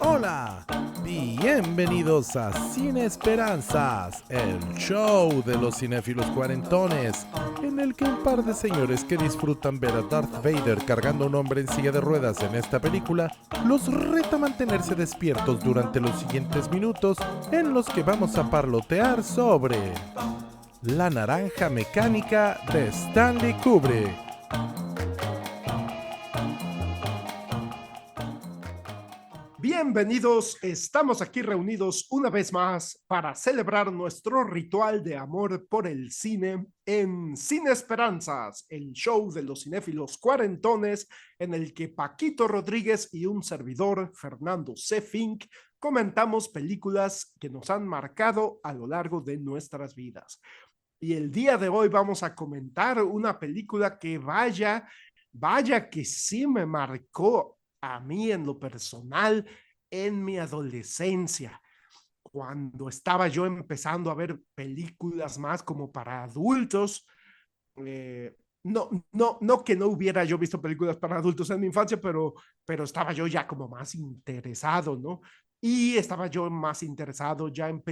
Hola, bienvenidos a Cine Esperanzas, el show de los cinéfilos cuarentones, en el que un par de señores que disfrutan ver a Darth Vader cargando a un hombre en silla de ruedas en esta película, los reta a mantenerse despiertos durante los siguientes minutos en los que vamos a parlotear sobre La Naranja Mecánica de Stanley Kubrick. Bienvenidos, estamos aquí reunidos una vez más para celebrar nuestro ritual de amor por el cine en Cine Esperanzas, el show de los cinéfilos cuarentones en el que Paquito Rodríguez y un servidor, Fernando C. Fink, comentamos películas que nos han marcado a lo largo de nuestras vidas. Y el día de hoy vamos a comentar una película que vaya que sí me marcó a mí en lo personal en mi adolescencia, cuando estaba yo empezando a ver películas más como para adultos. No que no hubiera yo visto películas para adultos en mi infancia, pero estaba yo ya como más interesado, ¿no? Y estaba yo más interesado ya en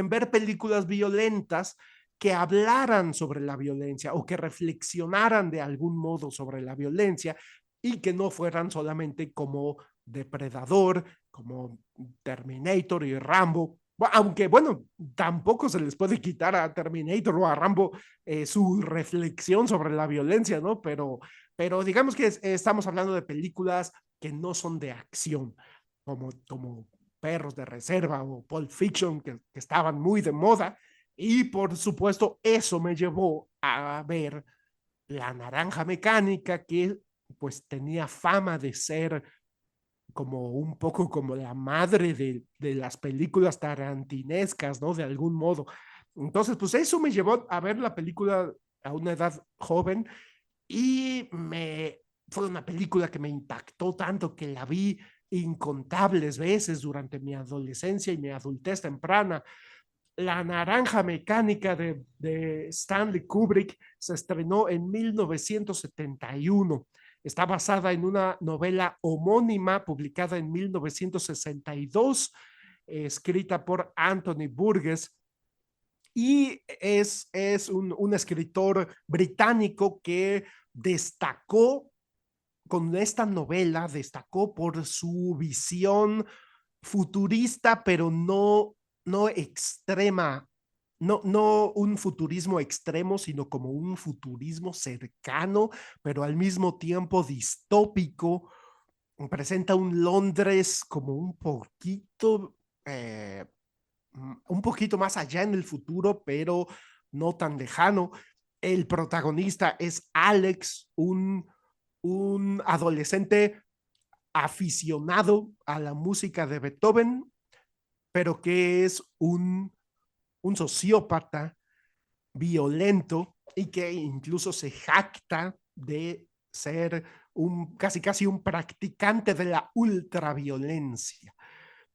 ver películas violentas que hablaran sobre la violencia o que reflexionaran de algún modo sobre la violencia y que no fueran solamente como Depredador, como Terminator y Rambo. Aunque bueno, tampoco se les puede quitar a Terminator o a Rambo su reflexión sobre la violencia, ¿no? Pero digamos que estamos hablando de películas que no son de acción, como Perros de Reserva o Pulp Fiction, que estaban muy de moda. Y por supuesto, eso me llevó a ver La Naranja Mecánica, que pues tenía fama de ser como un poco como la madre de las películas tarantinescas, ¿no? De algún modo. Entonces, pues eso me llevó a ver la película a una edad joven y fue una película que me impactó tanto que la vi incontables veces durante mi adolescencia y mi adultez temprana. La Naranja Mecánica de Stanley Kubrick se estrenó en 1971. Está basada en una novela homónima publicada en 1962, escrita por Anthony Burgess. Y es un escritor británico que destacó con esta novela, destacó por su visión futurista, pero no extrema, no un futurismo extremo, sino como un futurismo cercano, pero al mismo tiempo distópico. Presenta un Londres como un poquito más allá en el futuro, pero no tan lejano. El protagonista es Alex, un adolescente aficionado a la música de Beethoven, pero que es un sociópata violento y que incluso se jacta de ser casi un practicante de la ultraviolencia.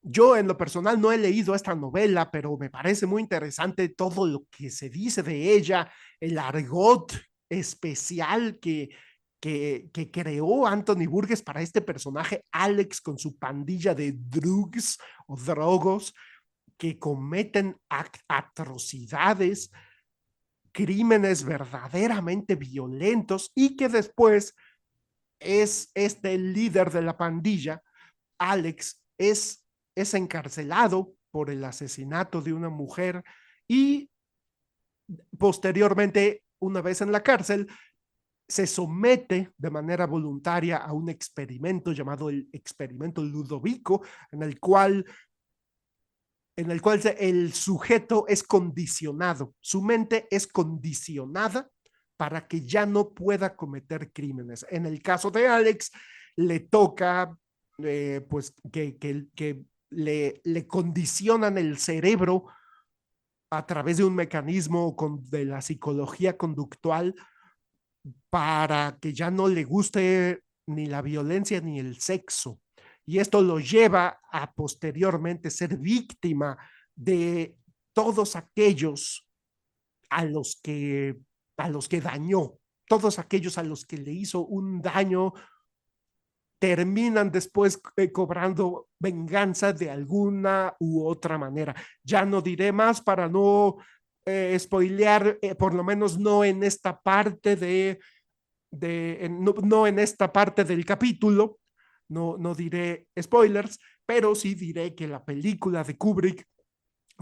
Yo en lo personal no he leído esta novela, pero me parece muy interesante todo lo que se dice de ella, el argot especial que creó Anthony Burgess para este personaje, Alex, con su pandilla de drugs o drogos que cometen atrocidades, crímenes verdaderamente violentos y que después es este líder de la pandilla, Alex, es encarcelado por el asesinato de una mujer y posteriormente, una vez en la cárcel, se somete de manera voluntaria a un experimento llamado el experimento Ludovico, en el cual el sujeto es condicionado, su mente es condicionada para que ya no pueda cometer crímenes. En el caso de Alex, le toca pues que le condicionan el cerebro a través de un mecanismo de la psicología conductual para que ya no le guste ni la violencia ni el sexo. Y esto lo lleva a posteriormente ser víctima de todos aquellos a los que, a los que dañó, todos aquellos a los que le hizo un daño terminan después cobrando venganza de alguna u otra manera. Ya no diré más para no spoilear, por lo menos no en esta parte no en esta parte del capítulo, no diré spoilers, pero sí diré que la película de Kubrick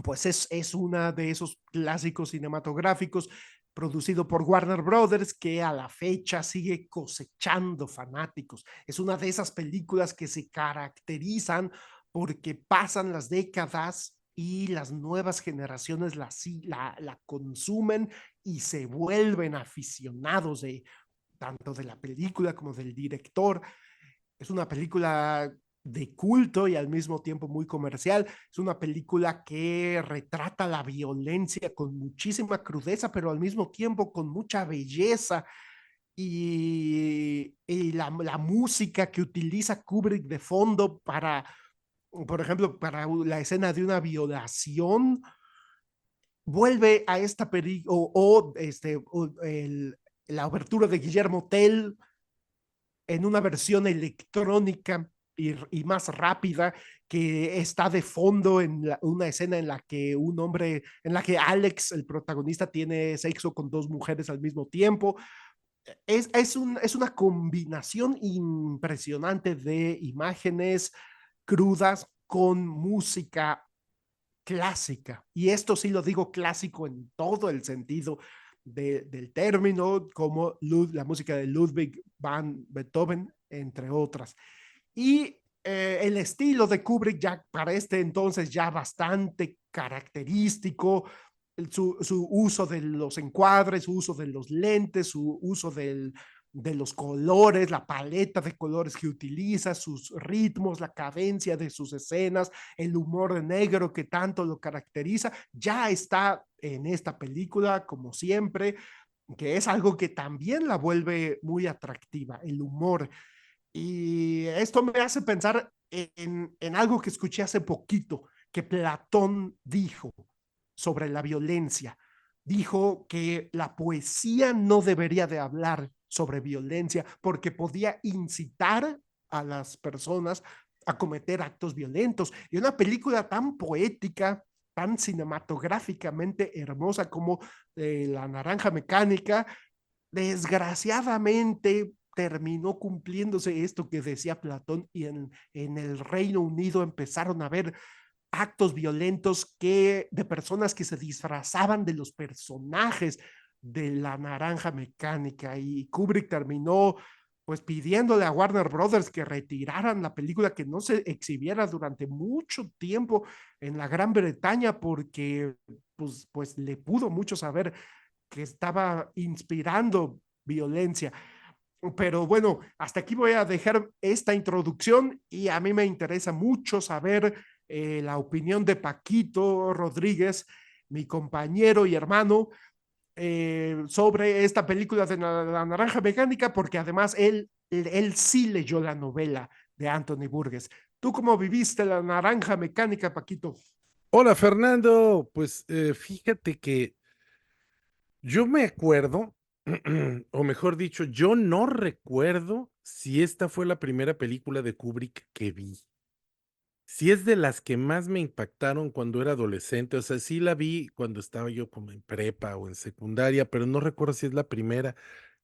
pues es una de esos clásicos cinematográficos producido por Warner Brothers que a la fecha sigue cosechando fanáticos. Es una de esas películas que se caracterizan porque pasan las décadas y las nuevas generaciones la consumen y se vuelven aficionados de tanto de la película como del director. Es una película de culto y al mismo tiempo muy comercial. Es una película que retrata la violencia con muchísima crudeza, pero al mismo tiempo con mucha belleza. Y la música que utiliza Kubrick de fondo para, por ejemplo, para la escena de una violación, vuelve a esta película, la abertura de Guillermo Tell en una versión electrónica y más rápida que está de fondo en una escena en la que un hombre, en la que Alex, el protagonista, tiene sexo con dos mujeres al mismo tiempo. Es una combinación impresionante de imágenes crudas con música clásica. Y esto sí lo digo clásico en todo el sentido del término, como la música de Ludwig van Beethoven, entre otras. Y el estilo de Kubrick ya para este entonces ya bastante característico, su uso de los encuadres, su uso de los lentes, su uso de los colores, la paleta de colores que utiliza, sus ritmos, la cadencia de sus escenas, el humor negro que tanto lo caracteriza, ya está en esta película, como siempre, que es algo que también la vuelve muy atractiva, el humor. Y esto me hace pensar en algo que escuché hace poquito, que Platón dijo sobre la violencia. Dijo que la poesía no debería de hablar sobre violencia porque podía incitar a las personas a cometer actos violentos. Y una película tan poética, tan cinematográficamente hermosa como La Naranja Mecánica, desgraciadamente terminó cumpliéndose esto que decía Platón y en el Reino Unido empezaron a ver actos violentos de personas que se disfrazaban de los personajes de La Naranja Mecánica y Kubrick terminó pues pidiéndole a Warner Brothers que retiraran la película, que no se exhibiera durante mucho tiempo en la Gran Bretaña porque pues le pudo mucho saber que estaba inspirando violencia. Pero bueno, hasta aquí voy a dejar esta introducción y a mí me interesa mucho saber la opinión de Paquito Rodríguez, mi compañero y hermano, sobre esta película de la Naranja Mecánica, porque además él sí leyó la novela de Anthony Burgess. ¿Tú cómo viviste la Naranja Mecánica, Paquito? Hola Fernando, pues fíjate que yo me acuerdo, o mejor dicho, yo no recuerdo si esta fue la primera película de Kubrick que vi. Si es de las que más me impactaron cuando era adolescente, o sea, sí la vi cuando estaba yo como en prepa o en secundaria, pero no recuerdo si es la primera,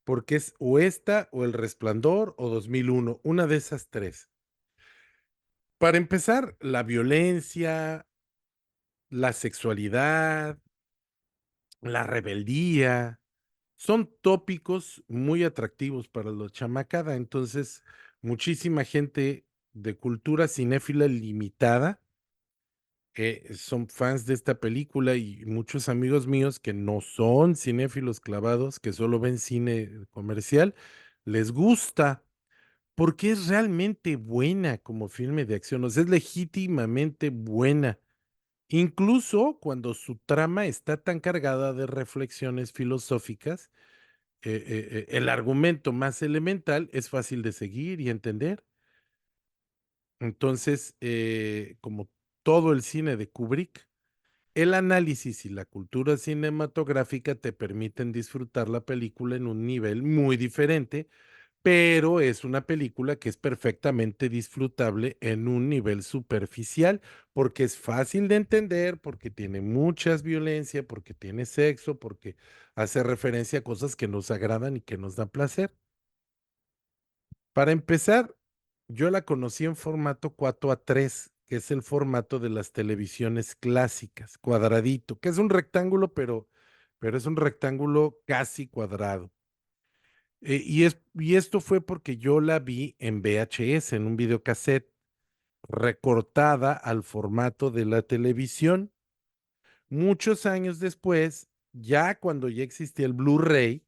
porque es o esta o El Resplandor o 2001, una de esas tres. Para empezar, la violencia, la sexualidad, la rebeldía, son tópicos muy atractivos para la chamacada. Entonces, muchísima gente de cultura cinéfila limitada son fans de esta película y muchos amigos míos que no son cinéfilos clavados, que solo ven cine comercial, les gusta porque es realmente buena como filme de acción, o sea, es legítimamente buena. Incluso cuando su trama está tan cargada de reflexiones filosóficas, el argumento más elemental es fácil de seguir y entender. Entonces, como todo el cine de Kubrick, el análisis y la cultura cinematográfica te permiten disfrutar la película en un nivel muy diferente, pero es una película que es perfectamente disfrutable en un nivel superficial, porque es fácil de entender, porque tiene muchas violencia, porque tiene sexo, porque hace referencia a cosas que nos agradan y que nos dan placer. Para empezar, yo la conocí en formato 4:3, que es el formato de las televisiones clásicas, cuadradito, que es un rectángulo, pero es un rectángulo casi cuadrado. Y esto fue porque yo la vi en VHS, en un videocassette, recortada al formato de la televisión. Muchos años después, ya cuando ya existía el Blu-ray,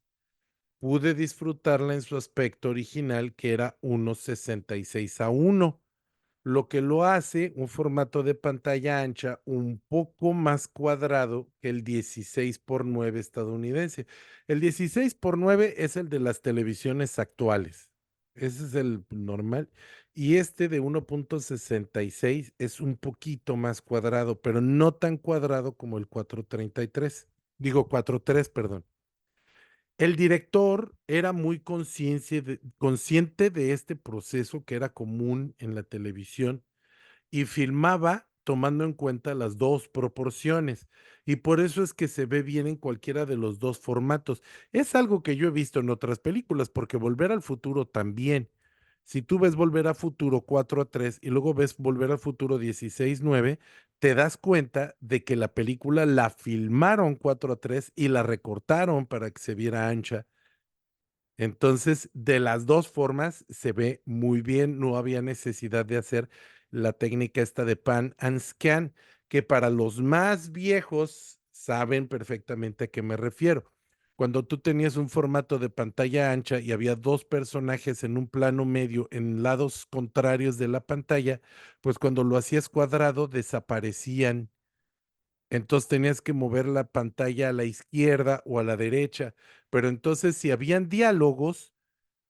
pude disfrutarla en su aspecto original, que era 1:66:1, lo que lo hace un formato de pantalla ancha un poco más cuadrado que el 16:9 estadounidense. El 16:9 es el de las televisiones actuales. Ese es el normal. Y este de 1:66 es un poquito más cuadrado, pero no tan cuadrado como el 4:33. Digo 4:3, perdón. El director era muy consciente de este proceso que era común en la televisión y filmaba tomando en cuenta las dos proporciones. Y por eso es que se ve bien en cualquiera de los dos formatos. Es algo que yo he visto en otras películas, porque Volver al Futuro también. Si tú ves Volver al Futuro 4:3 y luego ves Volver al Futuro 16:9, te das cuenta de que la película la filmaron 4:3 y la recortaron para que se viera ancha. Entonces, de las dos formas se ve muy bien, no había necesidad de hacer la técnica esta de pan and scan, que para los más viejos saben perfectamente a qué me refiero. Cuando tú tenías un formato de pantalla ancha y había dos personajes en un plano medio en lados contrarios de la pantalla, pues cuando lo hacías cuadrado desaparecían. Entonces tenías que mover la pantalla a la izquierda o a la derecha. Pero entonces si habían diálogos,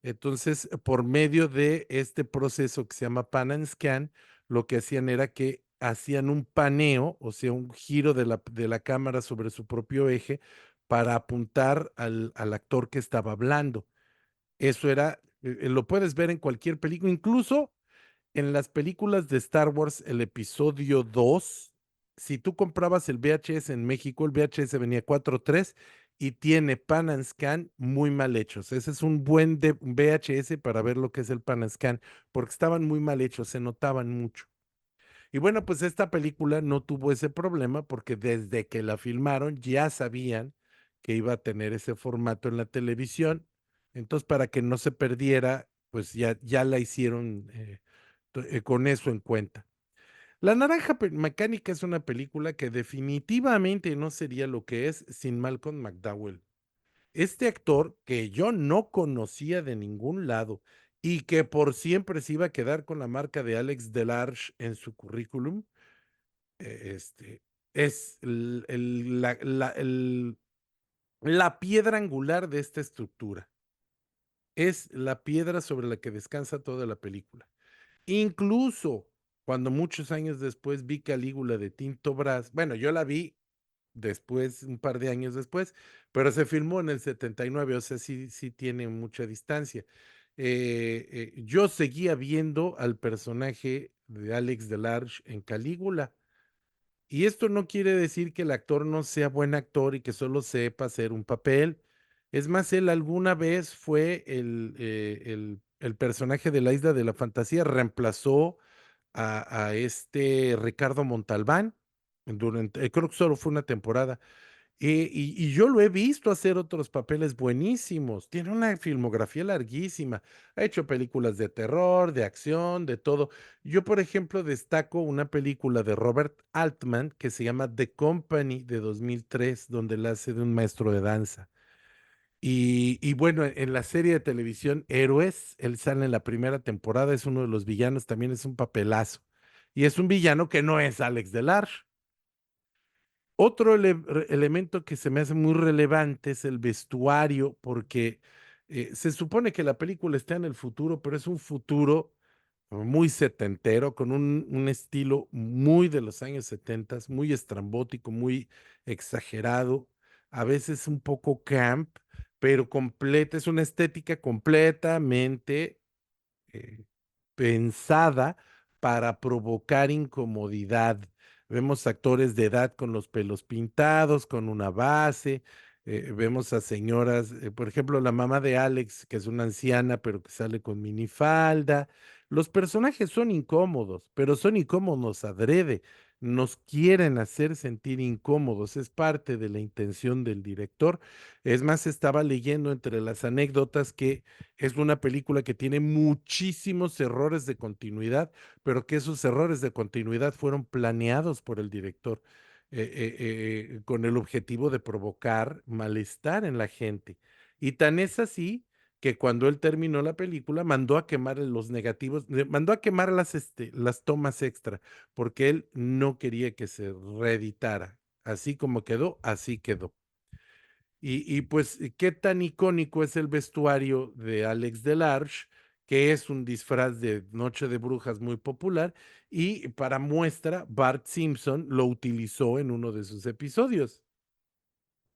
entonces, por medio de este proceso que se llama pan and scan, lo que hacían era que hacían un paneo, o sea, un giro de la cámara sobre su propio eje para apuntar al actor que estaba hablando. Eso era, lo puedes ver en cualquier película, incluso en las películas de Star Wars, el episodio 2, si tú comprabas el VHS en México, el VHS venía 4:3 y tiene pan and scan muy mal hechos. Ese es un buen VHS para ver lo que es el pan and scan, porque estaban muy mal hechos, se notaban mucho. Y bueno, pues esta película no tuvo ese problema porque desde que la filmaron ya sabían que iba a tener ese formato en la televisión. Entonces, para que no se perdiera, pues ya la hicieron con eso en cuenta. La Naranja Mecánica es una película que definitivamente no sería lo que es sin Malcolm McDowell. Este actor que yo no conocía de ningún lado y que por siempre se iba a quedar con la marca de Alex Delarge en su currículum, este, es la piedra angular de esta estructura. Es la piedra sobre la que descansa toda la película. Incluso cuando muchos años después vi Calígula de Tinto Brass, bueno, yo la vi después, un par de años después, pero se filmó en el 79, o sea, sí tiene mucha distancia. Yo seguía viendo al personaje de Alex Delarge en Calígula. Y esto no quiere decir que el actor no sea buen actor y que solo sepa hacer un papel. Es más, él alguna vez fue el personaje de la Isla de la Fantasía, reemplazó a este Ricardo Montalbán durante, creo que solo fue una temporada. Y yo lo he visto hacer otros papeles buenísimos. Tiene una filmografía larguísima. Ha hecho películas de terror, de acción, de todo. Yo, por ejemplo, destaco una película de Robert Altman que se llama The Company de 2003, donde él hace de un maestro de danza. Y bueno, en la serie de televisión Héroes, él sale en la primera temporada, es uno de los villanos, también es un papelazo. Y es un villano que no es Alex Delarge. Otro elemento que se me hace muy relevante es el vestuario, porque se supone que la película está en el futuro, pero es un futuro muy setentero, con un estilo muy de los años 70, muy estrambótico, muy exagerado, a veces un poco camp, pero completa, es una estética completamente eh, pensada para provocar incomodidad. Vemos actores de edad con los pelos pintados, con una base. Vemos a señoras, por ejemplo, la mamá de Alex, que es una anciana, pero que sale con minifalda. Los personajes son incómodos, pero son incómodos adrede. Nos quieren hacer sentir incómodos. Es parte de la intención del director. Es más, estaba leyendo entre las anécdotas que es una película que tiene muchísimos errores de continuidad, pero que esos errores de continuidad fueron planeados por el director con el objetivo de provocar malestar en la gente. Y tan es así que cuando él terminó la película mandó a quemar los negativos, mandó a quemar las tomas extra, porque él no quería que se reeditara. Así como quedó, así quedó. Pues, ¿qué tan icónico es el vestuario de Alex Delarge, que es un disfraz de Noche de Brujas muy popular? Y para muestra, Bart Simpson lo utilizó en uno de sus episodios.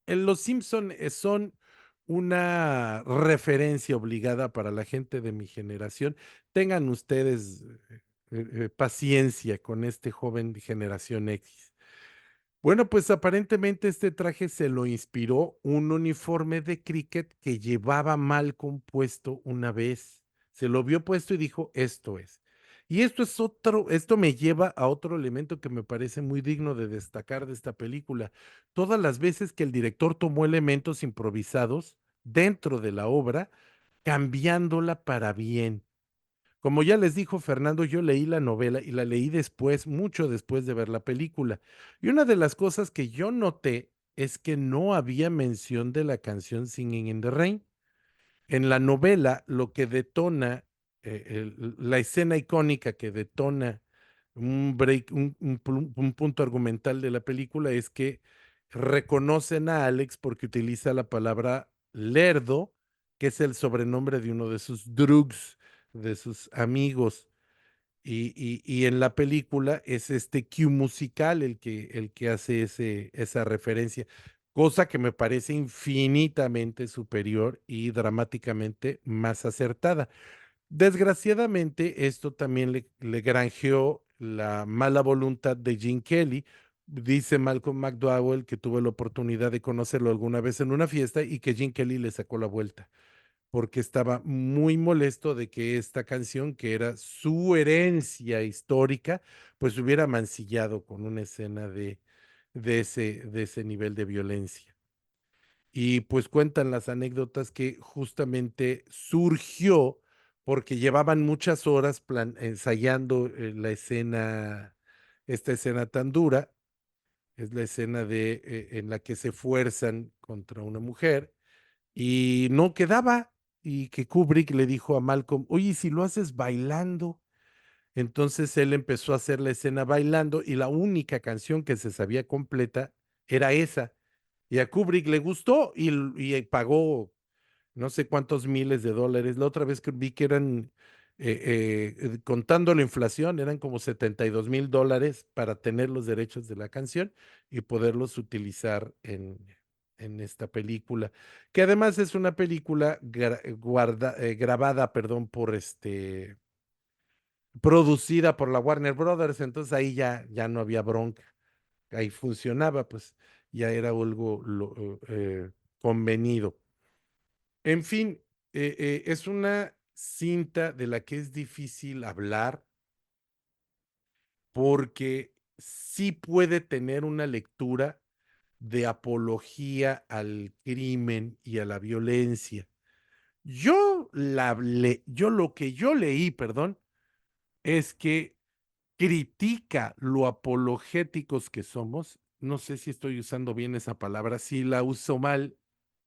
Los Simpson son una referencia obligada para la gente de mi generación. Tengan ustedes paciencia con este joven de generación X. Bueno, pues aparentemente este traje se lo inspiró un uniforme de cricket que llevaba Malcolm puesto una vez. Se lo vio puesto y dijo, esto es. Y esto me lleva a otro elemento que me parece muy digno de destacar de esta película. Todas las veces que el director tomó elementos improvisados dentro de la obra, cambiándola para bien. Como ya les dijo Fernando, yo leí la novela y la leí después, mucho después de ver la película. Y una de las cosas que yo noté es que no había mención de la canción Singing in the Rain. En la novela, lo que detona, la escena icónica que detona un break, un punto argumental de la película es que reconocen a Alex porque utiliza la palabra lerdo, que es el sobrenombre de uno de sus drugs, de sus amigos. Y en la película es este cue musical el que hace esa referencia, cosa que me parece infinitamente superior y dramáticamente más acertada. Desgraciadamente, esto también le granjeó la mala voluntad de Gene Kelly. Dice Malcolm McDowell que tuvo la oportunidad de conocerlo alguna vez en una fiesta y que Gene Kelly le sacó la vuelta porque estaba muy molesto de que esta canción, que era su herencia histórica, pues hubiera mancillado con una escena de ese nivel de violencia. Y pues cuentan las anécdotas que justamente surgió porque llevaban muchas horas ensayando esta escena tan dura, es la escena en la que se fuerzan contra una mujer y no quedaba. Y que Kubrick le dijo a Malcolm, oye, si lo haces bailando. Entonces él empezó a hacer la escena bailando y la única canción que se sabía completa era esa. Y a Kubrick le gustó y pagó no sé cuántos miles de dólares. La otra vez que vi que eran, contando la inflación, eran como $72,000 para tener los derechos de la canción y poderlos utilizar en esta película, que además es una película grabada, perdón, producida por la Warner Brothers, entonces ahí ya no había bronca, ahí funcionaba, pues ya era algo convenido. En fin, es una cinta de la que es difícil hablar porque sí puede tener una lectura de apología al crimen y a la violencia. Yo lo que yo leí, perdón, es que critica lo apologéticos que somos. No sé si estoy usando bien esa palabra. Si la uso mal,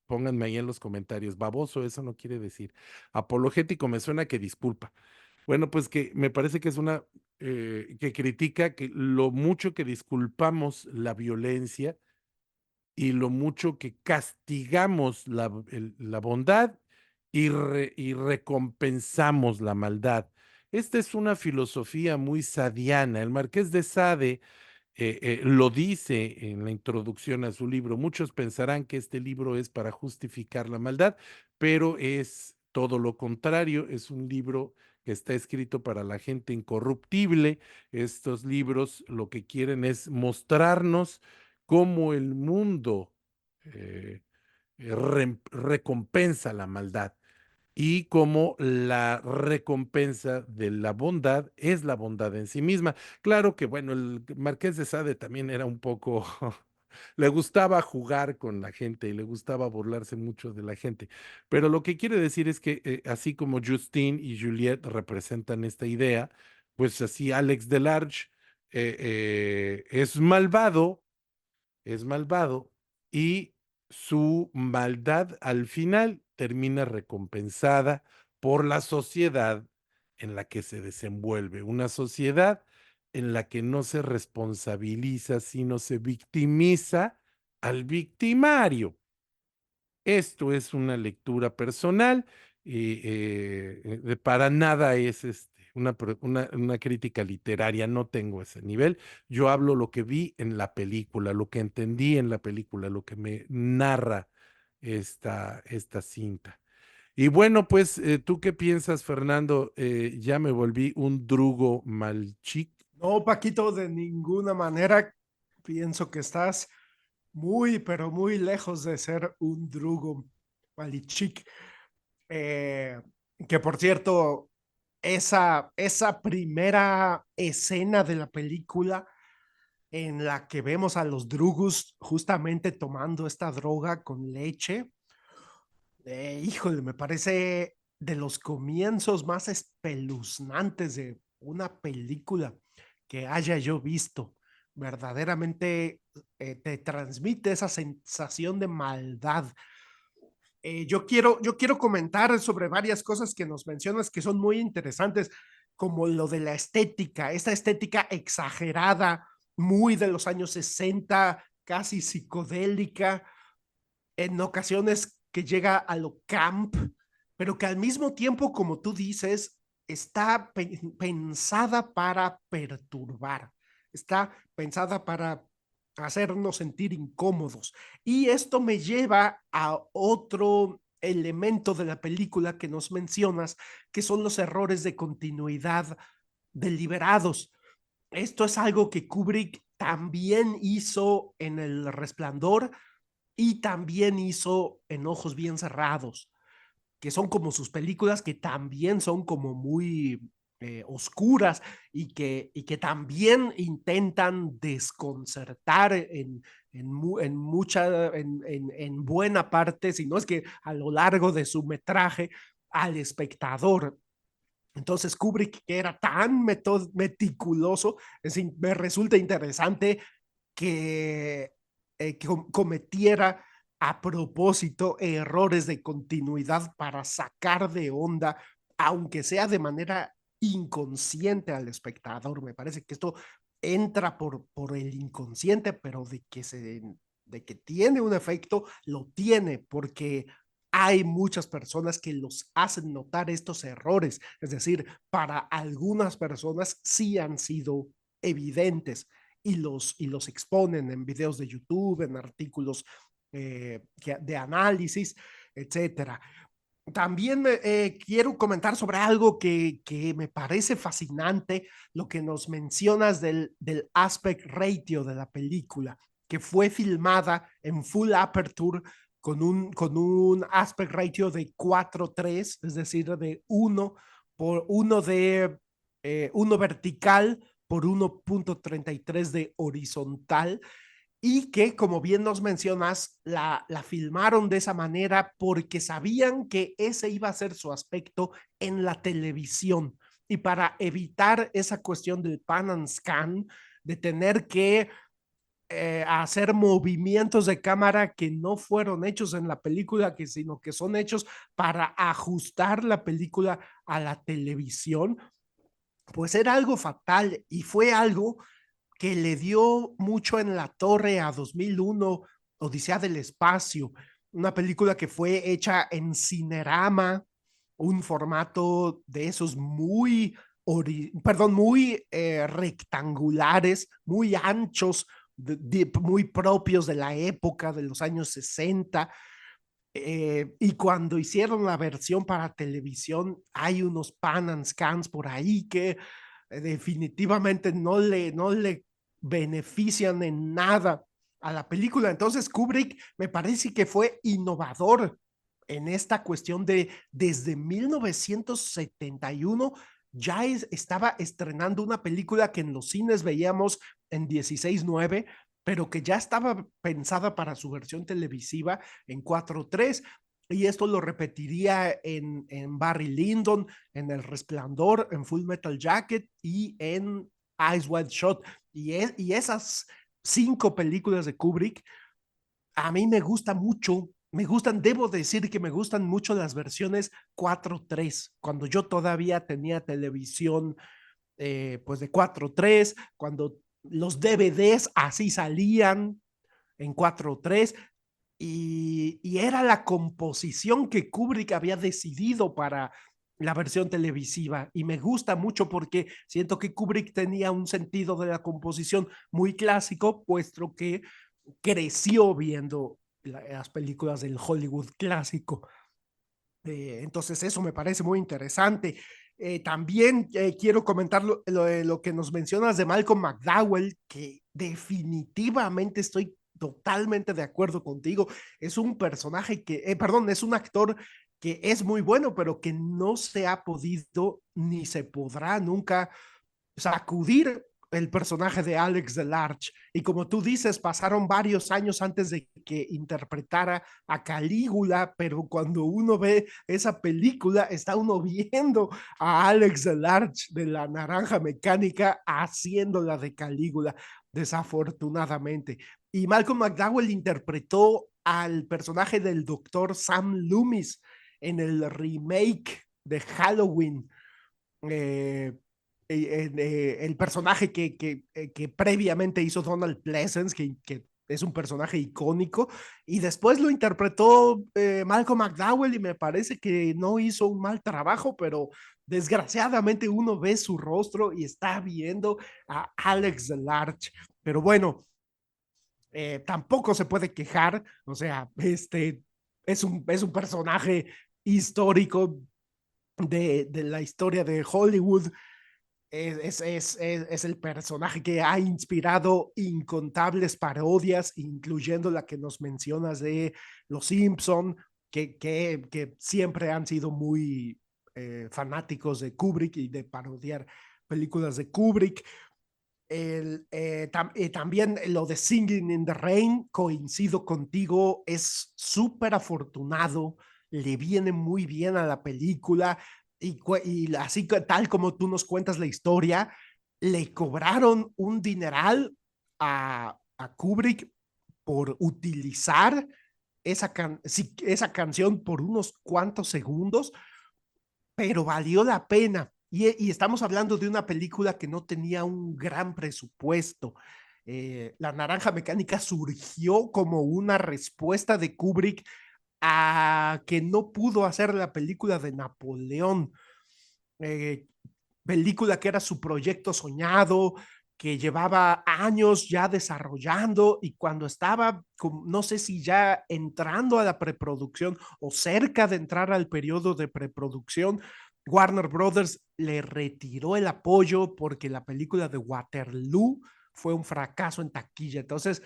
pónganme ahí en los comentarios. Baboso, eso no quiere decir. Apologético me suena que disculpa. Bueno, pues que me parece que es que critica que lo mucho que disculpamos la violencia y lo mucho que castigamos la bondad y recompensamos la maldad. Esta es una filosofía muy sadiana. El Marqués de Sade lo dice en la introducción a su libro. Muchos pensarán que este libro es para justificar la maldad, pero es todo lo contrario. Es un libro que está escrito para la gente incorruptible. Estos libros lo que quieren es mostrarnos cómo el mundo recompensa la maldad y cómo la recompensa de la bondad es la bondad en sí misma. Claro que, bueno, el Marqués de Sade también era un poco, le gustaba jugar con la gente y le gustaba burlarse mucho de la gente, pero lo que quiere decir es que así como Justine y Juliette representan esta idea, pues así Alex Delarge es malvado y su maldad al final termina recompensada por la sociedad en la que se desenvuelve, una sociedad en la que no se responsabiliza, sino se victimiza al victimario. Esto es una lectura personal y para nada es una crítica literaria, no tengo ese nivel. Yo hablo lo que vi en la película, lo que entendí en la película, lo que me narra esta cinta. Y bueno, pues, ¿tú qué piensas, Fernando? Ya me volví un drugo malchic. No, Paquito, de ninguna manera pienso que estás muy, pero muy lejos de ser un Drugo Malichik. Eh, que por cierto, esa primera escena de la película en la que vemos a los Drugus justamente tomando esta droga con leche, híjole, me parece de los comienzos más espeluznantes de una película que haya yo visto. Verdaderamente te transmite esa sensación de maldad. Yo quiero comentar sobre varias cosas que nos mencionas que son muy interesantes, como lo de la estética, esta estética exagerada, muy de los años 60, casi psicodélica, en ocasiones que llega a lo camp, pero que al mismo tiempo, como tú dices, está pensada para perturbar, está pensada para hacernos sentir incómodos. Y esto me lleva a otro elemento de la película que nos mencionas, que son los errores de continuidad deliberados. Esto es algo que Kubrick también hizo en El Resplandor y también hizo En Ojos Bien Cerrados, que son como sus películas que también son como muy oscuras y que también intentan desconcertar en buena parte, si no es que a lo largo de su metraje, al espectador. Entonces Kubrick, que era tan meticuloso, me resulta interesante que cometiera a propósito errores de continuidad para sacar de onda, aunque sea de manera inconsciente al espectador. Me parece que esto entra por el inconsciente, pero de que tiene un efecto, lo tiene, porque hay muchas personas que los hacen notar estos errores. Es decir, para algunas personas sí han sido evidentes y los exponen en videos de YouTube, en artículos de análisis, etcétera. También quiero comentar sobre algo que me parece fascinante, lo que nos mencionas del aspect ratio de la película, que fue filmada en full aperture con un aspect ratio de 4:3, es decir, de 1 por 1 de 1 vertical por 1.33 de horizontal, y que, como bien nos mencionas, la filmaron de esa manera porque sabían que ese iba a ser su aspecto en la televisión. Y para evitar esa cuestión del pan and scan, de tener que hacer movimientos de cámara que no fueron hechos en la película, sino que son hechos para ajustar la película a la televisión, pues era algo fatal y fue algo que le dio mucho en la torre a 2001, Odisea del Espacio, una película que fue hecha en Cinerama, un formato de esos muy perdón, muy rectangulares, muy anchos, muy propios de la época de los años 60. Y cuando hicieron la versión para televisión, hay unos pan and scans por ahí que definitivamente no le benefician en nada a la película. Entonces Kubrick me parece que fue innovador en esta cuestión de desde 1971 ya estaba estrenando una película que en los cines veíamos en 16:9, pero que ya estaba pensada para su versión televisiva en 4:3. Y esto lo repetiría en Barry Lyndon, en El Resplandor, en Full Metal Jacket y en Eyes Wide Shut. Y esas 5 películas de Kubrick a mí me gusta mucho, me gustan, debo decir que me gustan mucho las versiones 4:3, cuando yo todavía tenía televisión pues de 4:3, cuando los DVDs así salían en 4:3 y era la composición que Kubrick había decidido para la versión televisiva y me gusta mucho porque siento que Kubrick tenía un sentido de la composición muy clásico, puesto que creció viendo las películas del Hollywood clásico. Entonces eso me parece muy interesante. También quiero comentar lo que nos mencionas de Malcolm McDowell, que definitivamente estoy totalmente de acuerdo contigo. Es un personaje perdón, es un actor que es muy bueno, pero que no se ha podido ni se podrá nunca sacudir el personaje de Alex DeLarge. Y como tú dices, pasaron varios años antes de que interpretara a Calígula, pero cuando uno ve esa película, está uno viendo a Alex DeLarge de La Naranja Mecánica haciendo la de Calígula, desafortunadamente. Y Malcolm McDowell interpretó al personaje del doctor Sam Loomis en el remake de Halloween. Eh, el personaje que previamente hizo Donald Pleasence, que es un personaje icónico, y después lo interpretó Malcolm McDowell y me parece que no hizo un mal trabajo, pero desgraciadamente uno ve su rostro y está viendo a Alex DeLarge. Pero bueno, tampoco se puede quejar, o sea, es un personaje histórico de la historia de Hollywood. Es el personaje que ha inspirado incontables parodias, incluyendo la que nos mencionas de Los Simpson, que siempre han sido muy fanáticos de Kubrick y de parodiar películas de Kubrick. También lo de Singing in the Rain, coincido contigo, es súper afortunado, le viene muy bien a la película y así tal como tú nos cuentas la historia, le cobraron un dineral a Kubrick por utilizar esa canción por unos cuantos segundos, pero valió la pena. Y estamos hablando de una película que no tenía un gran presupuesto. La Naranja Mecánica surgió como una respuesta de Kubrick a que no pudo hacer la película de Napoleón, eh, película que era su proyecto soñado, que llevaba años ya desarrollando y cuando estaba, no sé si ya entrando a la preproducción o cerca de entrar al periodo de preproducción, Warner Brothers le retiró el apoyo porque la película de Waterloo fue un fracaso en taquilla. Entonces,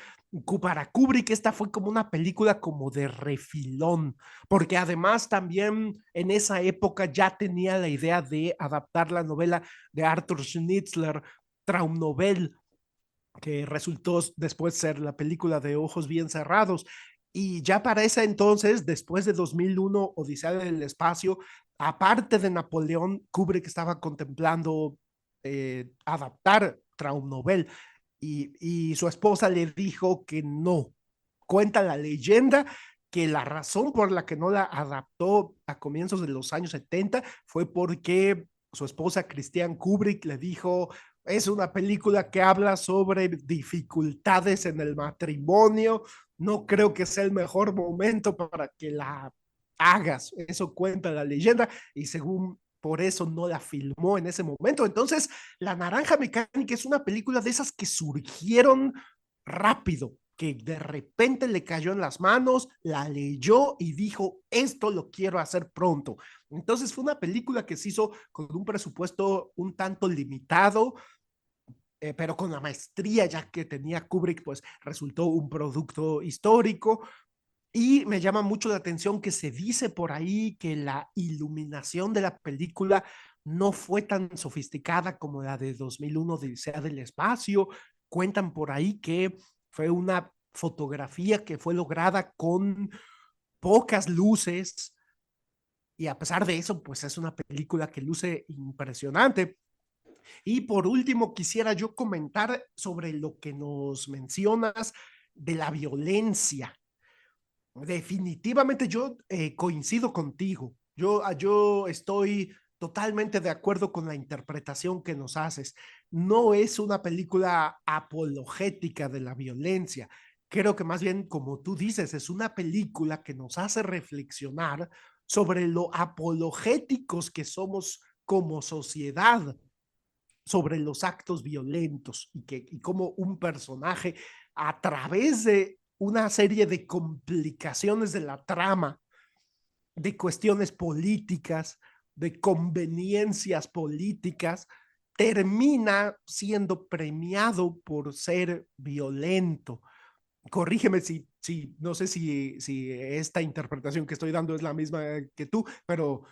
para Kubrick esta fue como una película como de refilón, porque además también en esa época ya tenía la idea de adaptar la novela de Arthur Schnitzler, Traumnovelle, que resultó después ser la película de Ojos Bien Cerrados. Y ya para ese entonces, después de 2001, Odisea del Espacio, aparte de Napoleón, Kubrick estaba contemplando adaptar Traumnovelle y su esposa le dijo que no. Cuenta la leyenda que la razón por la que no la adaptó a comienzos de los años 70 fue porque su esposa Christiane Kubrick le dijo, es una película que habla sobre dificultades en el matrimonio, no creo que sea el mejor momento para que la hagas. Eso cuenta la leyenda y según por eso no la filmó en ese momento. Entonces, La Naranja Mecánica es una película de esas que surgieron rápido, que de repente le cayó en las manos, la leyó y dijo, esto lo quiero hacer pronto. Entonces fue una película que se hizo con un presupuesto un tanto limitado, pero con la maestría ya que tenía Kubrick, pues resultó un producto histórico. Y me llama mucho la atención que se dice por ahí que la iluminación de la película no fue tan sofisticada como la de 2001 de Odisea del Espacio. Cuentan por ahí que fue una fotografía que fue lograda con pocas luces y a pesar de eso, pues es una película que luce impresionante. Y por último, quisiera yo comentar sobre lo que nos mencionas de la violencia. Definitivamente yo coincido contigo. Yo estoy totalmente de acuerdo con la interpretación que nos haces. No es una película apologética de la violencia. Creo que más bien, como tú dices, es una película que nos hace reflexionar sobre lo apologéticos que somos como sociedad, sobre los actos violentos y cómo un personaje a través de una serie de complicaciones de la trama, de cuestiones políticas, de conveniencias políticas, termina siendo premiado por ser violento. Corrígeme si no sé si esta interpretación que estoy dando es la misma que tú, pero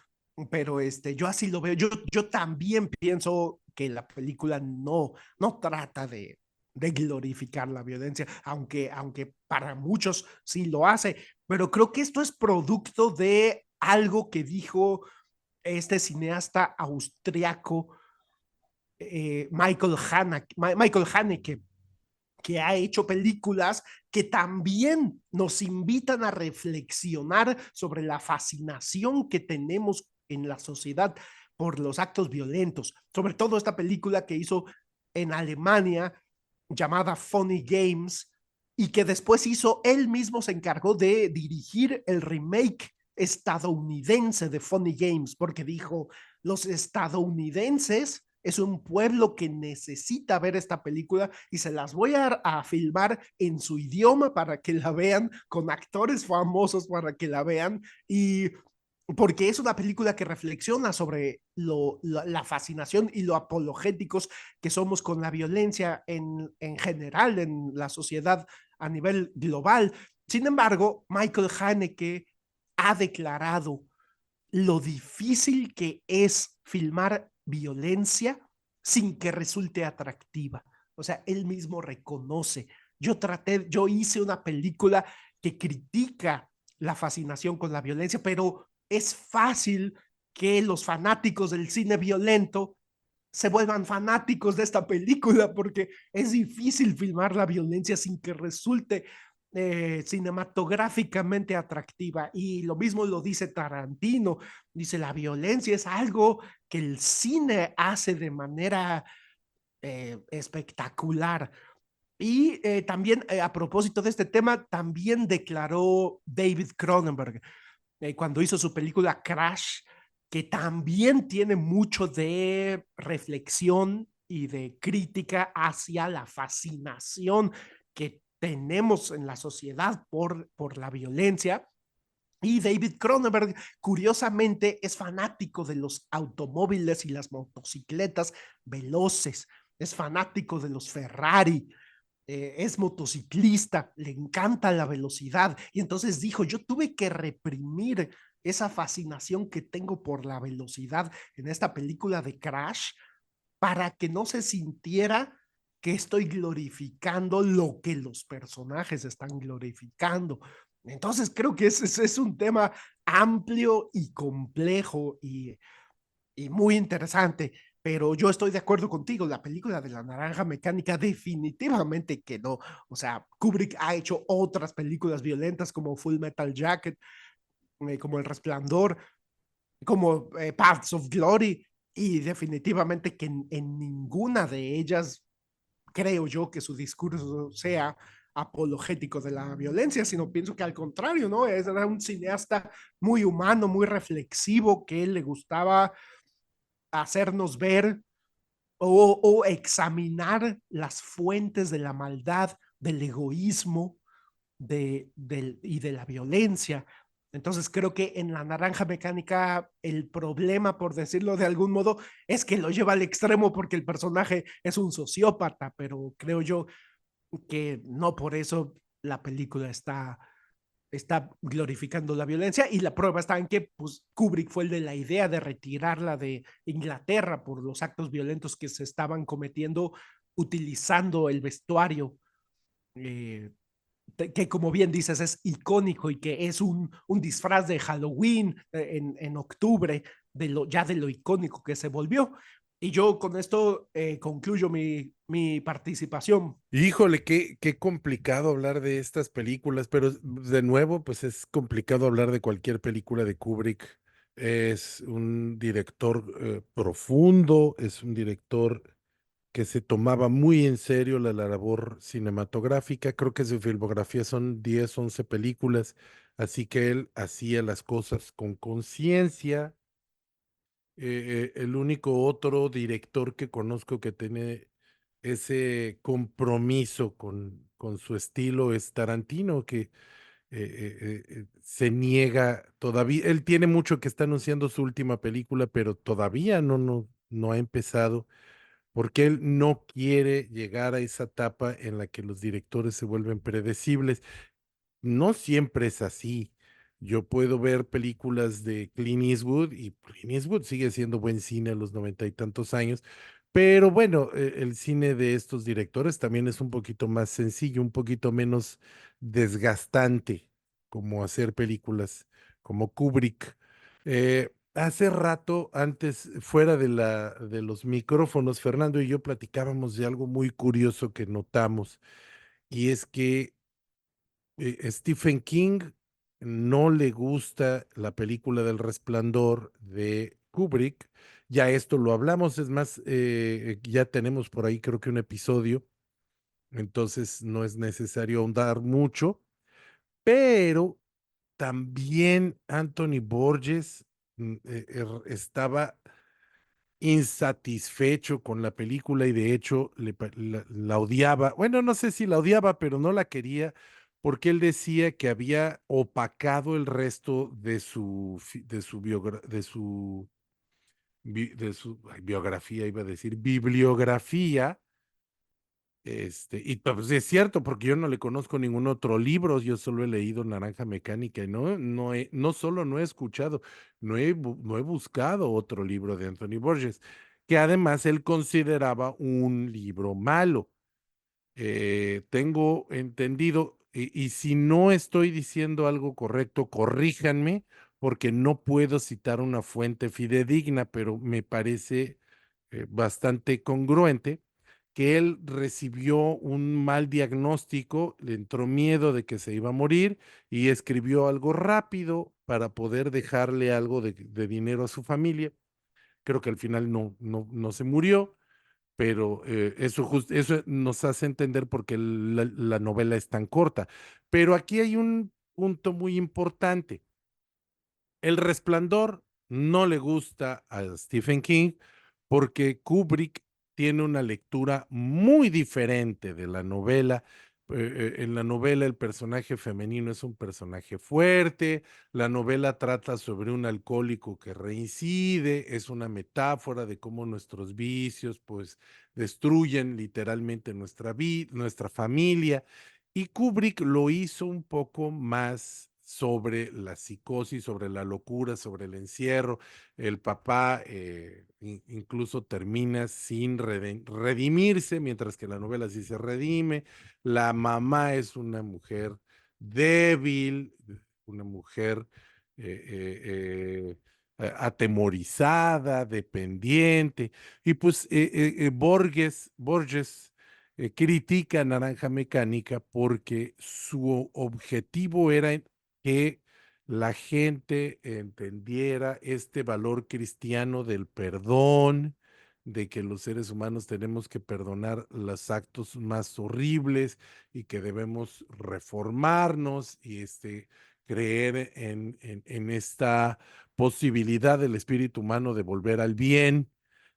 yo así lo veo. Yo también pienso que la película no trata de glorificar la violencia, aunque para muchos sí lo hace, pero creo que esto es producto de algo que dijo este cineasta austriaco Michael Haneke, que ha hecho películas que también nos invitan a reflexionar sobre la fascinación que tenemos en la sociedad por los actos violentos. Sobre todo esta película que hizo en Alemania llamada Funny Games y que después hizo, él mismo se encargó de dirigir el remake estadounidense de Funny Games, porque dijo, los estadounidenses es un pueblo que necesita ver esta película y se las voy a filmar en su idioma para que la vean, con actores famosos para que la vean, y porque es una película que reflexiona sobre la fascinación y lo apologéticos que somos con la violencia en general en la sociedad a nivel global. Sin embargo, Michael Haneke ha declarado lo difícil que es filmar violencia sin que resulte atractiva. O sea, él mismo reconoce. Yo hice una película que critica la fascinación con la violencia, pero es fácil que los fanáticos del cine violento se vuelvan fanáticos de esta película porque es difícil filmar la violencia sin que resulte cinematográficamente atractiva. Y lo mismo lo dice Tarantino. Dice, la violencia es algo que el cine hace de manera espectacular. Y también a propósito de este tema, también declaró David Cronenberg cuando hizo su película Crash, que también tiene mucho de reflexión y de crítica hacia la fascinación que tenemos en la sociedad por la violencia. Y David Cronenberg, curiosamente, es fanático de los automóviles y las motocicletas veloces, es fanático de los Ferrari, es motociclista, le encanta la velocidad y entonces dijo, yo tuve que reprimir esa fascinación que tengo por la velocidad en esta película de Crash para que no se sintiera que estoy glorificando lo que los personajes están glorificando. Entonces creo que es un tema amplio y complejo y muy interesante, pero yo estoy de acuerdo contigo, la película de La Naranja Mecánica definitivamente que no. O sea, Kubrick ha hecho otras películas violentas como Full Metal Jacket, como El Resplandor, como Paths of Glory, y definitivamente que en ninguna de ellas creo yo que su discurso sea apologético de la violencia, sino pienso que al contrario, ¿no? Era un cineasta muy humano, muy reflexivo, que le gustaba hacernos ver o examinar las fuentes de la maldad, del egoísmo y de la violencia. Entonces creo que en La Naranja Mecánica el problema, por decirlo de algún modo, es que lo lleva al extremo porque el personaje es un sociópata, pero creo yo que no por eso la película está glorificando la violencia, y la prueba está en que pues, Kubrick fue el de la idea de retirarla de Inglaterra por los actos violentos que se estaban cometiendo utilizando el vestuario, eh, que como bien dices es icónico y que es un disfraz de Halloween en octubre, ya de lo icónico que se volvió. Y yo con esto concluyo mi participación. Híjole, qué complicado hablar de estas películas, pero de nuevo, pues es complicado hablar de cualquier película de Kubrick. Es un director profundo, es un director que se tomaba muy en serio la labor cinematográfica. Creo que su filmografía son 10, 11 películas, así que él hacía las cosas con conciencia. El único otro director que conozco que tiene ese compromiso con su estilo es Tarantino, que se niega todavía. Él tiene mucho que está anunciando su última película, pero todavía no ha empezado porque él no quiere llegar a esa etapa en la que los directores se vuelven predecibles. No siempre es así. Yo puedo ver películas de Clint Eastwood y Clint Eastwood sigue siendo buen cine a los 90 y tantos años, pero bueno, el cine de estos directores también es un poquito más sencillo, un poquito menos desgastante, como hacer películas como Kubrick. Hace rato, antes, fuera de los micrófonos, Fernando y yo platicábamos de algo muy curioso que notamos, y es que Stephen King no le gusta la película del Resplandor de Kubrick. Ya esto lo hablamos, es más, ya tenemos por ahí creo que un episodio, entonces no es necesario ahondar mucho, pero también Anthony Borges estaba insatisfecho con la película y de hecho la odiaba. Bueno, no sé si la odiaba, pero no la quería porque él decía que había opacado el resto de su biografía, iba a decir, bibliografía. Y pues es cierto, porque yo no le conozco ningún otro libro, yo solo he leído Naranja Mecánica y no solo no he escuchado, no he buscado otro libro de Anthony Borges, que además él consideraba un libro malo. Tengo entendido, y si no estoy diciendo algo correcto, corríjanme, porque no puedo citar una fuente fidedigna, pero me parece bastante congruente que él recibió un mal diagnóstico, le entró miedo de que se iba a morir y escribió algo rápido para poder dejarle algo de dinero a su familia. Creo que al final no se murió, pero eso nos hace entender por qué la novela es tan corta. Pero aquí hay un punto muy importante. El Resplandor no le gusta a Stephen King porque Kubrick tiene una lectura muy diferente de la novela. En la novela el personaje femenino es un personaje fuerte, la novela trata sobre un alcohólico que reincide, es una metáfora de cómo nuestros vicios pues destruyen literalmente nuestra familia, y Kubrick lo hizo un poco más sobre la psicosis, sobre la locura, sobre el encierro. El papá incluso termina sin redimirse, mientras que la novela sí se redime. La mamá es una mujer débil, una mujer atemorizada, dependiente. Y pues Borges critica Naranja Mecánica porque su objetivo era que la gente entendiera este valor cristiano del perdón, de que los seres humanos tenemos que perdonar los actos más horribles y que debemos reformarnos y creer en esta posibilidad del espíritu humano de volver al bien.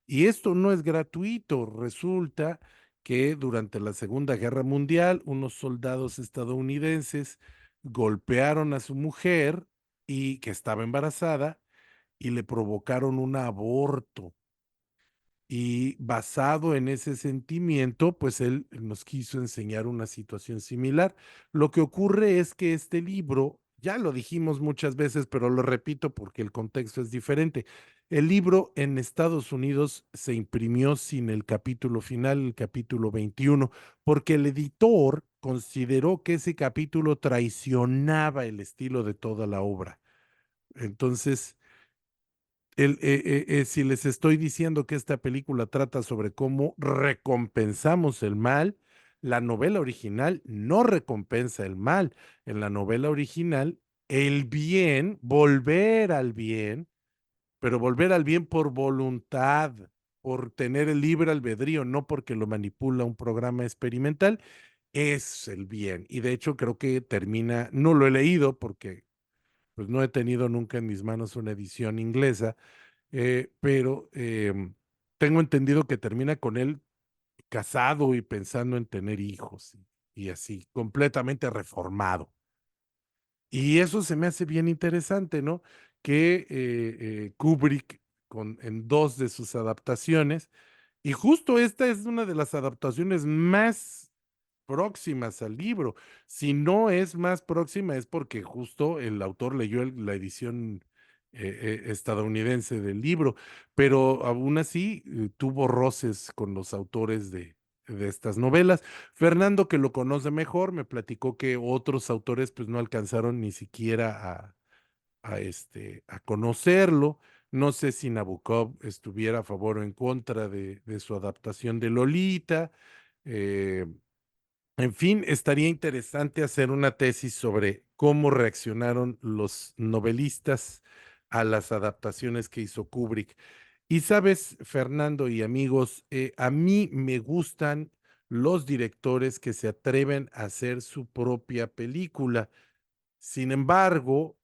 Y esto no es gratuito. Resulta que durante la Segunda Guerra Mundial, unos soldados estadounidenses golpearon a su mujer y que estaba embarazada y le provocaron un aborto. Y basado en ese sentimiento, pues él nos quiso enseñar una situación similar. Lo que ocurre es que este libro, ya lo dijimos muchas veces, pero lo repito porque el contexto es diferente. El libro en Estados Unidos se imprimió sin el capítulo final, el capítulo 21, porque el editor consideró que ese capítulo traicionaba el estilo de toda la obra. Entonces, si les estoy diciendo que esta película trata sobre cómo recompensamos el mal, la novela original no recompensa el mal. En la novela original, el bien, volver al bien, pero volver al bien por voluntad, por tener el libre albedrío, no porque lo manipula un programa experimental, es el bien. Y de hecho creo que termina, no lo he leído porque pues no he tenido nunca en mis manos una edición inglesa, pero tengo entendido que termina con él casado y pensando en tener hijos y así, completamente reformado. Y eso se me hace bien interesante, ¿no? Que Kubrick, en dos de sus adaptaciones, y justo esta es una de las adaptaciones más próximas al libro. Si no es más próxima es porque justo el autor leyó la edición estadounidense del libro, pero aún así tuvo roces con los autores de estas novelas. Fernando, que lo conoce mejor, me platicó que otros autores pues no alcanzaron ni siquiera a conocerlo. No sé si Nabokov estuviera a favor o en contra de su adaptación de Lolita. eh, en fin, estaría interesante hacer una tesis sobre cómo reaccionaron los novelistas a las adaptaciones que hizo Kubrick. Y sabes, Fernando y amigos, a mí me gustan los directores que se atreven a hacer su propia película. Sin embargo,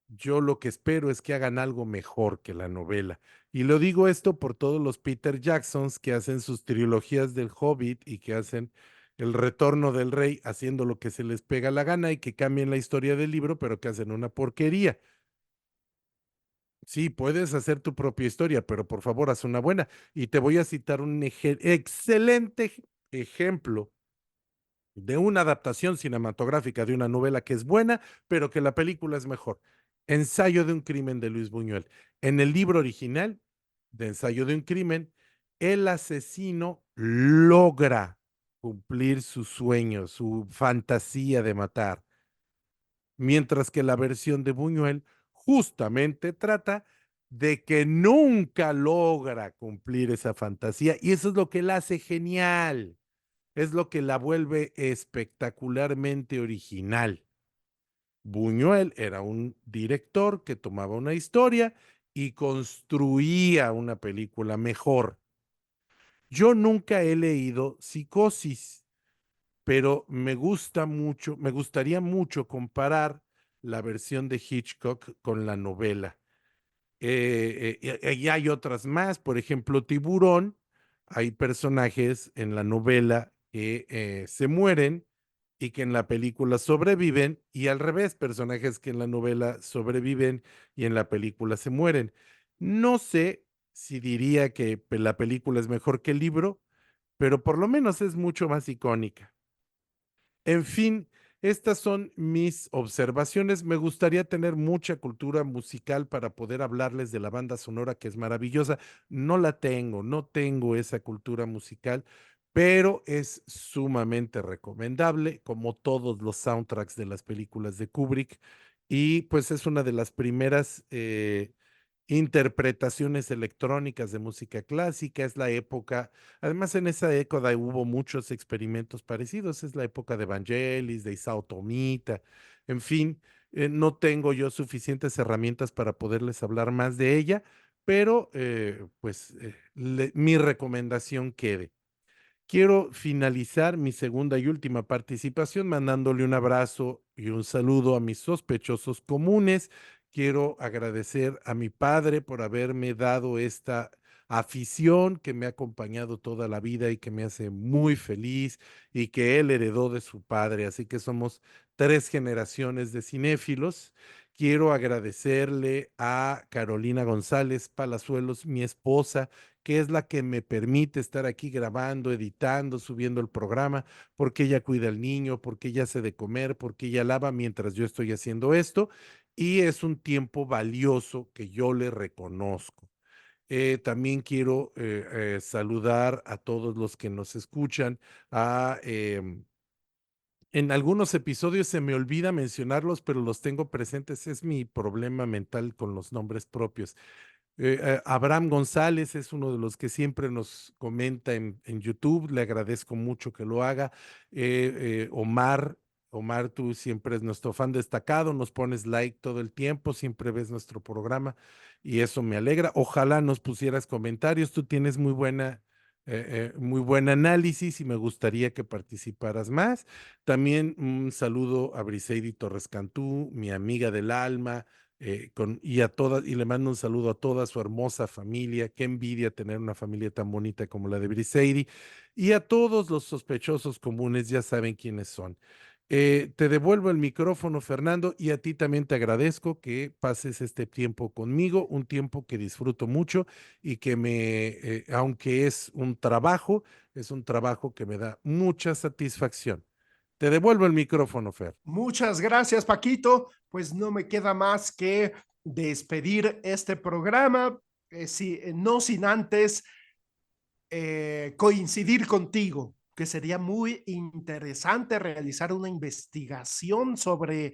yo lo que espero es que hagan algo mejor que la novela. Y lo digo esto por todos los Peter Jacksons que hacen sus trilogías del Hobbit y que hacen El Retorno del Rey haciendo lo que se les pega la gana y que cambien la historia del libro, pero que hacen una porquería. Sí, puedes hacer tu propia historia, pero por favor haz una buena. Y te voy a citar un excelente ejemplo de una adaptación cinematográfica de una novela que es buena, pero que la película es mejor. Ensayo de un crimen de Luis Buñuel. En el libro original de Ensayo de un crimen, el asesino logra cumplir su sueño, su fantasía de matar, mientras que la versión de Buñuel justamente trata de que nunca logra cumplir esa fantasía y eso es lo que la hace genial, es lo que la vuelve espectacularmente original. Buñuel era un director que tomaba una historia y construía una película mejor. Yo nunca he leído Psicosis, pero me gusta mucho, me gustaría mucho comparar la versión de Hitchcock con la novela. Y hay otras más, por ejemplo, Tiburón. Hay personajes en la novela que se mueren y que en la película sobreviven, y al revés, personajes que en la novela sobreviven y en la película se mueren. No sé si diría que la película es mejor que el libro, pero por lo menos es mucho más icónica. En fin, estas son mis observaciones. Me gustaría tener mucha cultura musical para poder hablarles de la banda sonora que es maravillosa. No la tengo, no tengo esa cultura musical, pero es sumamente recomendable, como todos los soundtracks de las películas de Kubrick. Y pues es una de las primeras interpretaciones electrónicas de música clásica, es la época, además en esa época hubo muchos experimentos parecidos, es la época de Vangelis, de Isao Tomita, en fin, no tengo yo suficientes herramientas para poderles hablar más de ella, pero mi recomendación quede. Quiero finalizar mi segunda y última participación mandándole un abrazo y un saludo a mis sospechosos comunes. Quiero agradecer a mi padre por haberme dado esta afición que me ha acompañado toda la vida y que me hace muy feliz y que él heredó de su padre. Así que somos tres generaciones de cinéfilos. Quiero agradecerle a Carolina González Palazuelos, mi esposa, que es la que me permite estar aquí grabando, editando, subiendo el programa, porque ella cuida al niño, porque ella hace de comer, porque ella lava mientras yo estoy haciendo esto, y es un tiempo valioso que yo le reconozco. También quiero saludar a todos los que nos escuchan, en algunos episodios se me olvida mencionarlos, pero los tengo presentes. Es mi problema mental con los nombres propios. Abraham González es uno de los que siempre nos comenta en YouTube. Le agradezco mucho que lo haga. Omar, tú siempre es nuestro fan destacado, nos pones like todo el tiempo, siempre ves nuestro programa y eso me alegra. Ojalá nos pusieras comentarios. Tú tienes muy buen análisis y me gustaría que participaras más. También un saludo a Briseidi Torres Cantú, mi amiga del alma, y a todas, y le mando un saludo a toda su hermosa familia. Qué envidia tener una familia tan bonita como la de Briseidi. Y a todos los sospechosos comunes, ya saben quiénes son. Te devuelvo el micrófono, Fernando, y a ti también te agradezco que pases este tiempo conmigo, un tiempo que disfruto mucho y que aunque es un trabajo que me da mucha satisfacción. Te devuelvo el micrófono, Fer. Muchas gracias, Paquito. Pues no me queda más que despedir este programa, no sin antes coincidir contigo, que sería muy interesante realizar una investigación sobre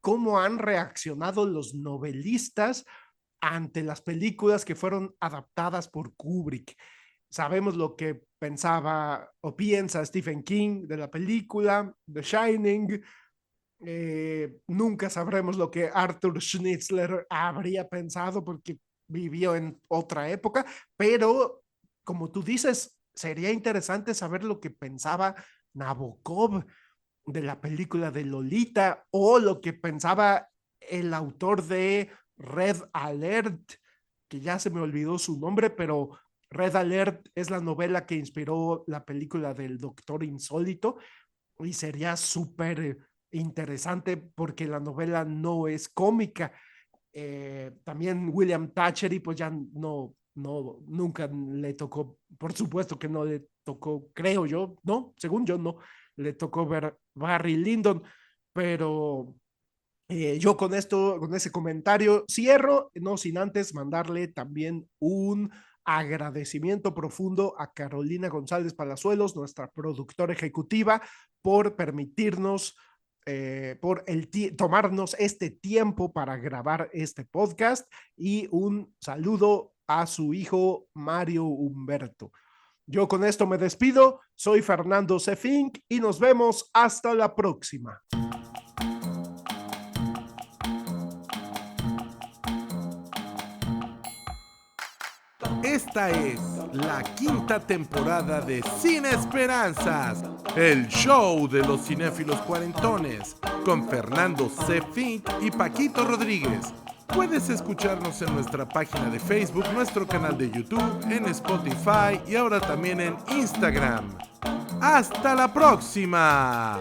cómo han reaccionado los novelistas ante las películas que fueron adaptadas por Kubrick. Sabemos lo que pensaba o piensa Stephen King de la película The Shining. Nunca sabremos lo que Arthur Schnitzler habría pensado porque vivió en otra época, pero como tú dices, sería interesante saber lo que pensaba Nabokov de la película de Lolita o lo que pensaba el autor de Red Alert, que ya se me olvidó su nombre, pero Red Alert es la novela que inspiró la película del Doctor Insólito y sería súper interesante porque la novela no es cómica. También William Thatcher y pues ya nunca le tocó, por supuesto que no le tocó, creo yo, no, según yo no, le tocó ver Barry Lyndon, pero yo con esto, con ese comentario, cierro, no sin antes mandarle también un agradecimiento profundo a Carolina González Palazuelos, nuestra productora ejecutiva, por permitirnos, tomarnos este tiempo para grabar este podcast y un saludo a su hijo Mario Humberto. Yo con esto me despido, soy Fernando Sefink y nos vemos hasta la próxima. Esta es la quinta temporada de Sin Esperanzas, el show de los cinéfilos cuarentones, con Fernando C. Fink y Paquito Rodríguez. Puedes escucharnos en nuestra página de Facebook, nuestro canal de YouTube, en Spotify y ahora también en Instagram. ¡Hasta la próxima!